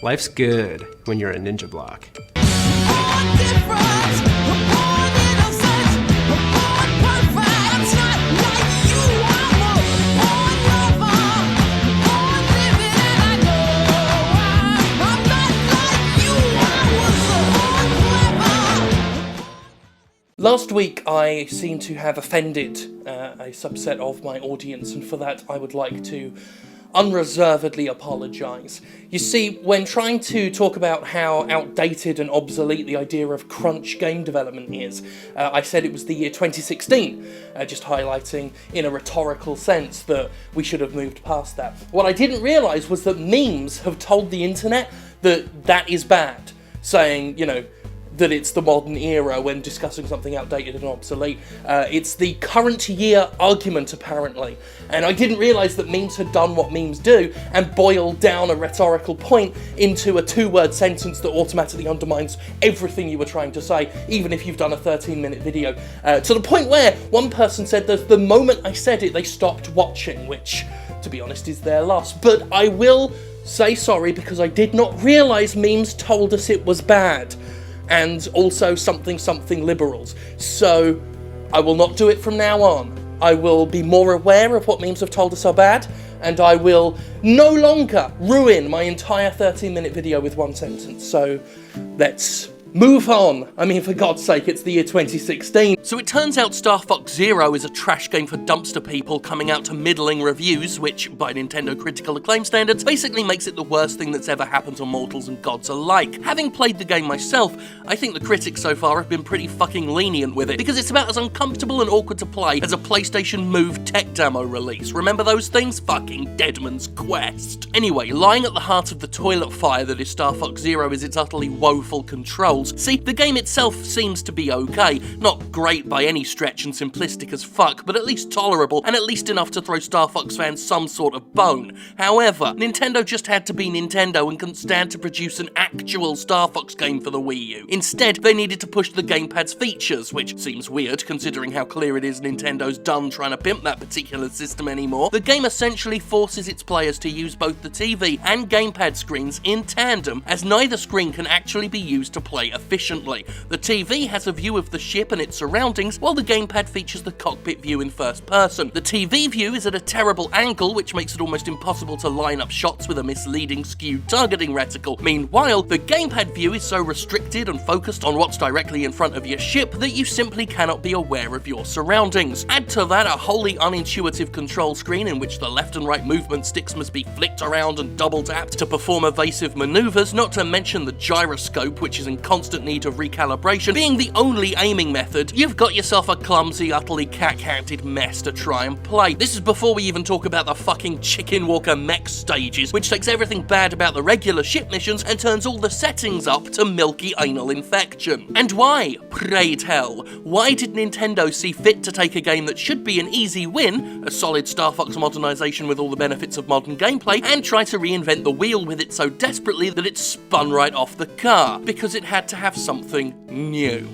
Life's good when you're a ninja block. Last week I seem to have offended a subset of my audience, and for that I would like to unreservedly apologise. You see, when trying to talk about how outdated and obsolete the idea of crunch game development is, I said it was the year 2016, just highlighting in a rhetorical sense that we should have moved past that. What I didn't realise was that memes have told the internet that that is bad, saying, you know, that it's the modern era when discussing something outdated and obsolete. It's the current year argument, apparently. And I didn't realise that memes had done what memes do and boiled down a rhetorical point into a two-word sentence that automatically undermines everything you were trying to say, even if you've done a 13-minute video. To the point where one person said that the moment I said it, they stopped watching, which, to be honest, is their loss. But I will say sorry because I did not realise memes told us it was bad. And also something liberals. So I will not do it from now on. I will be more aware of what memes have told us are bad, and I will no longer ruin my entire 13-minute video with one sentence. So let's move on. I mean, for God's sake, it's the year 2016. So it turns out Star Fox Zero is a trash game for dumpster people coming out to middling reviews, which, by Nintendo critical acclaim standards, basically makes it the worst thing that's ever happened to mortals and gods alike. Having played the game myself, I think the critics so far have been pretty fucking lenient with it, because it's about as uncomfortable and awkward to play as a PlayStation Move tech demo release. Remember those things? Fucking Deadman's Quest. Anyway, lying at the heart of the toilet fire that is Star Fox Zero is its utterly woeful controls. See, the game itself seems to be okay, not great by any stretch and simplistic as fuck, but at least tolerable, and at least enough to throw Star Fox fans some sort of bone. However, Nintendo just had to be Nintendo and couldn't stand to produce an actual Star Fox game for the Wii U. Instead, they needed to push the gamepad's features, which seems weird considering how clear it is Nintendo's done trying to pimp that particular system anymore. The game essentially forces its players to use both the TV and gamepad screens in tandem, as neither screen can actually be used to play efficiently. The TV has a view of the ship and its surroundings, while the gamepad features the cockpit view in first person. The TV view is at a terrible angle, which makes it almost impossible to line up shots with a misleading, skewed targeting reticle. Meanwhile, the gamepad view is so restricted and focused on what's directly in front of your ship that you simply cannot be aware of your surroundings. Add to that a wholly unintuitive control screen in which the left and right movement sticks must be flicked around and double tapped to perform evasive maneuvers, not to mention the gyroscope, which is in constant need of recalibration, being the only aiming method. You've got yourself a clumsy, utterly cat-counted mess to try and play. This is before we even talk about the fucking Chicken Walker mech stages, which takes everything bad about the regular ship missions and turns all the settings up to milky anal infection. And why, pray tell? Why did Nintendo see fit to take a game that should be an easy win, a solid Star Fox modernization with all the benefits of modern gameplay, and try to reinvent the wheel with it so desperately that it spun right off the car? Because it had to have something new.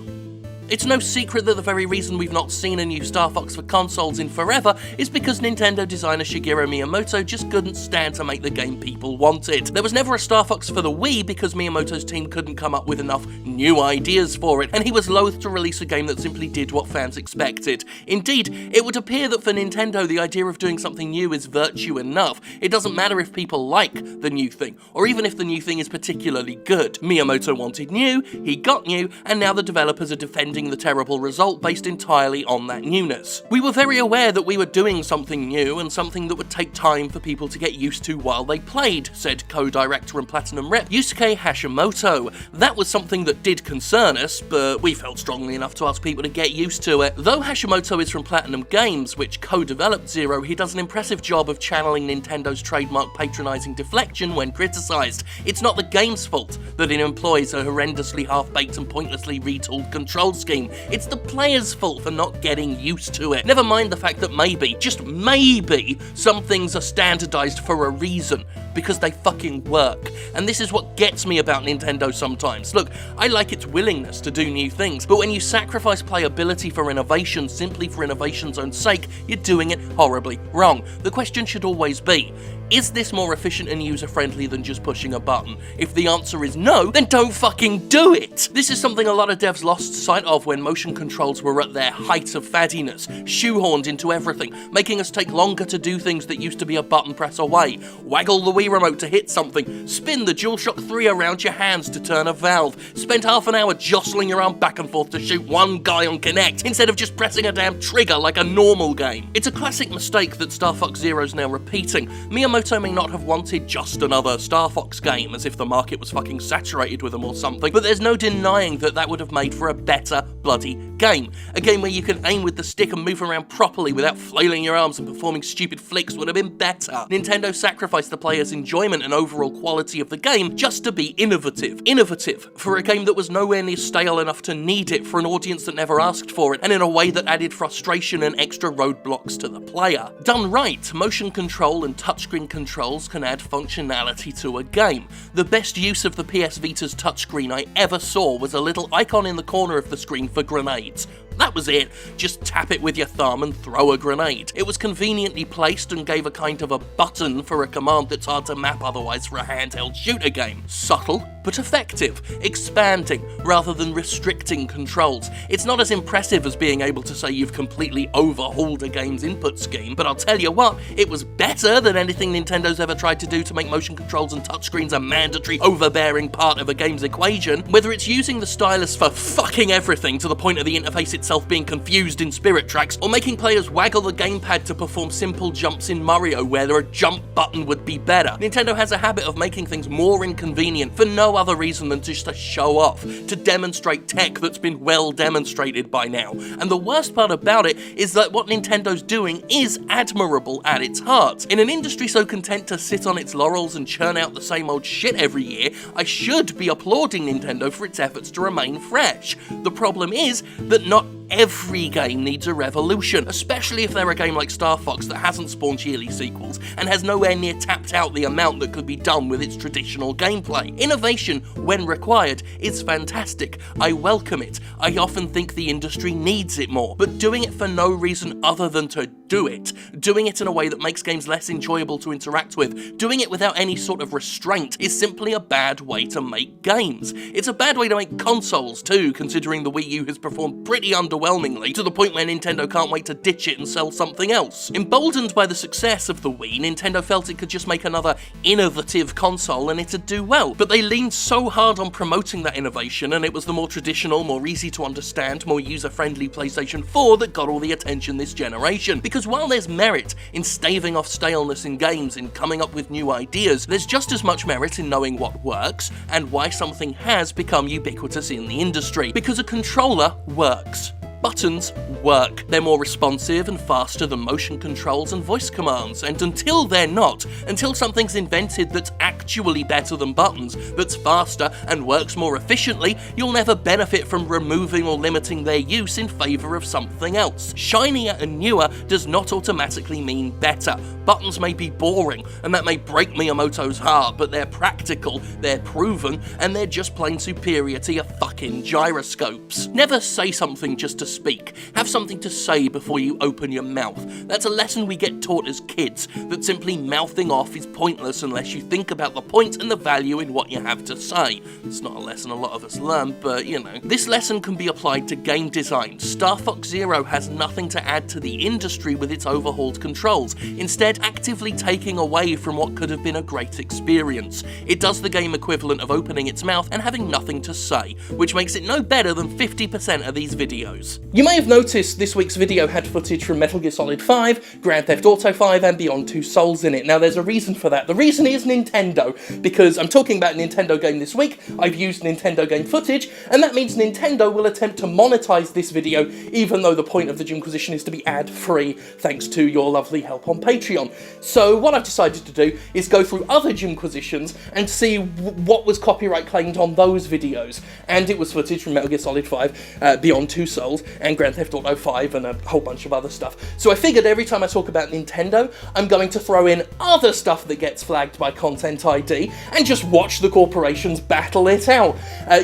It's no secret that the very reason we've not seen a new Star Fox for consoles in forever is because Nintendo designer Shigeru Miyamoto just couldn't stand to make the game people wanted. There was never a Star Fox for the Wii because Miyamoto's team couldn't come up with enough new ideas for it, and he was loath to release a game that simply did what fans expected. Indeed, it would appear that for Nintendo the idea of doing something new is virtue enough. It doesn't matter if people like the new thing, or even if the new thing is particularly good. Miyamoto wanted new, he got new, and now the developers are defending the terrible result based entirely on that newness. We were very aware that we were doing something new and something that would take time for people to get used to while they played, said co-director and Platinum rep Yusuke Hashimoto. That was something that did concern us, but we felt strongly enough to ask people to get used to it. Though Hashimoto is from Platinum Games, which co-developed Zero, he does an impressive job of channeling Nintendo's trademark patronising deflection when criticised. It's not the game's fault that it employs a horrendously half-baked and pointlessly retooled control scheme. It's the player's fault for not getting used to it. Never mind the fact that maybe, just maybe, some things are standardized for a reason, because they fucking work. And this is what gets me about Nintendo sometimes. Look, I like its willingness to do new things, but when you sacrifice playability for innovation simply for innovation's own sake, you're doing it horribly wrong. The question should always be, Is this more efficient and user-friendly than just pushing a button? If the answer is no, then don't fucking do it! This is something a lot of devs lost sight of when motion controls were at their height of faddiness, shoehorned into everything, making us take longer to do things that used to be a button press away. Waggle the Wii remote to hit something, spin the DualShock 3 around your hands to turn a valve, spend half an hour jostling your arm back and forth to shoot one guy on Kinect, instead of just pressing a damn trigger like a normal game. It's a classic mistake that Star Fox Zero's now repeating. Miyamoto may not have wanted just another Star Fox game, as if the market was fucking saturated with them or something, but there's no denying that that would have made for a better bloody game. A game where you can aim with the stick and move around properly without flailing your arms and performing stupid flicks would have been better. Nintendo sacrificed the player's enjoyment and overall quality of the game just to be innovative. Innovative for a game that was nowhere near stale enough to need it, for an audience that never asked for it, and in a way that added frustration and extra roadblocks to the player. Done right, motion control and touchscreen controls can add functionality to a game. The best use of the PS Vita's touchscreen I ever saw was a little icon in the corner of the screen for grenades. That was it. Just tap it with your thumb and throw a grenade. It was conveniently placed and gave a kind of a button for a command that's hard to map otherwise for a handheld shooter game. Subtle, but effective. Expanding, rather than restricting controls. It's not as impressive as being able to say you've completely overhauled a game's input scheme, but I'll tell you what, it was better than anything Nintendo's ever tried to do to make motion controls and touchscreens a mandatory, overbearing part of a game's equation. Whether it's using the stylus for fucking everything to the point of the interface itself being confused in Spirit Tracks, or making players waggle the gamepad to perform simple jumps in Mario where a jump button would be better. Nintendo has a habit of making things more inconvenient for no other reason than just to show off, to demonstrate tech that's been well demonstrated by now. And the worst part about it is that what Nintendo's doing is admirable at its heart. In an industry so content to sit on its laurels and churn out the same old shit every year, I should be applauding Nintendo for its efforts to remain fresh. The problem is that not every game needs a revolution, especially if they're a game like Star Fox that hasn't spawned yearly sequels and has nowhere near tapped out the amount that could be done with its traditional gameplay. Innovation, when required, is fantastic. I welcome it. I often think the industry needs it more, but doing it for no reason other than to do it, doing it in a way that makes games less enjoyable to interact with, doing it without any sort of restraint, is simply a bad way to make games. It's a bad way to make consoles too, considering the Wii U has performed pretty underwhelmingly, to the point where Nintendo can't wait to ditch it and sell something else. Emboldened by the success of the Wii, Nintendo felt it could just make another innovative console and it'd do well, but they leaned so hard on promoting that innovation, and it was the more traditional, more easy to understand, more user-friendly PlayStation 4 that got all the attention this generation. Because while there's merit in staving off staleness in games, in coming up with new ideas, there's just as much merit in knowing what works and why something has become ubiquitous in the industry. Because a controller works. Buttons work. They're more responsive and faster than motion controls and voice commands, and until they're not, until something's invented that's actually better than buttons, that's faster and works more efficiently, you'll never benefit from removing or limiting their use in favour of something else. Shinier and newer does not automatically mean better. Buttons may be boring, and that may break Miyamoto's heart, but they're practical, they're proven, and they're just plain superior to your fucking gyroscopes. Never say something just to speak. Have something to say before you open your mouth. That's a lesson we get taught as kids, that simply mouthing off is pointless unless you think about the point and the value in what you have to say. It's not a lesson a lot of us learn, but you know. This lesson can be applied to game design. Star Fox Zero has nothing to add to the industry with its overhauled controls, instead actively taking away from what could have been a great experience. It does the game equivalent of opening its mouth and having nothing to say, which makes it no better than 50% of these videos. You may have noticed this week's video had footage from Metal Gear Solid 5, Grand Theft Auto 5 and Beyond Two Souls in it. Now there's a reason for that. The reason is Nintendo, because I'm talking about a Nintendo game this week, I've used Nintendo game footage, and that means Nintendo will attempt to monetize this video, even though the point of the Jimquisition is to be ad-free, thanks to your lovely help on Patreon. So what I've decided to do is go through other Jimquisitions and see what was copyright claimed on those videos. And it was footage from Metal Gear Solid 5, Beyond Two Souls, and Grand Theft Auto 5 and a whole bunch of other stuff. So I figured every time I talk about Nintendo, I'm going to throw in other stuff that gets flagged by Content ID and just watch the corporations battle it out.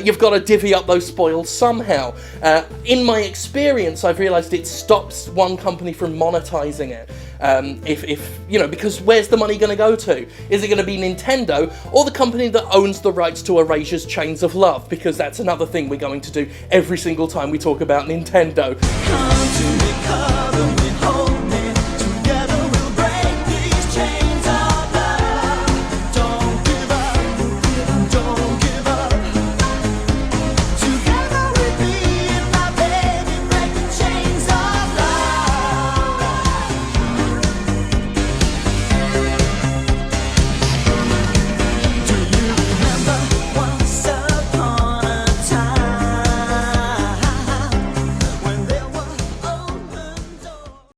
You've got to divvy up those spoils somehow. In my experience, I've realised it stops one company from monetizing it. If you know, because where's the money going to go to? Is it going to be Nintendo or the company that owns the rights to Erasure's Chains of Love? Because that's another thing we're going to do every single time we talk about Nintendo.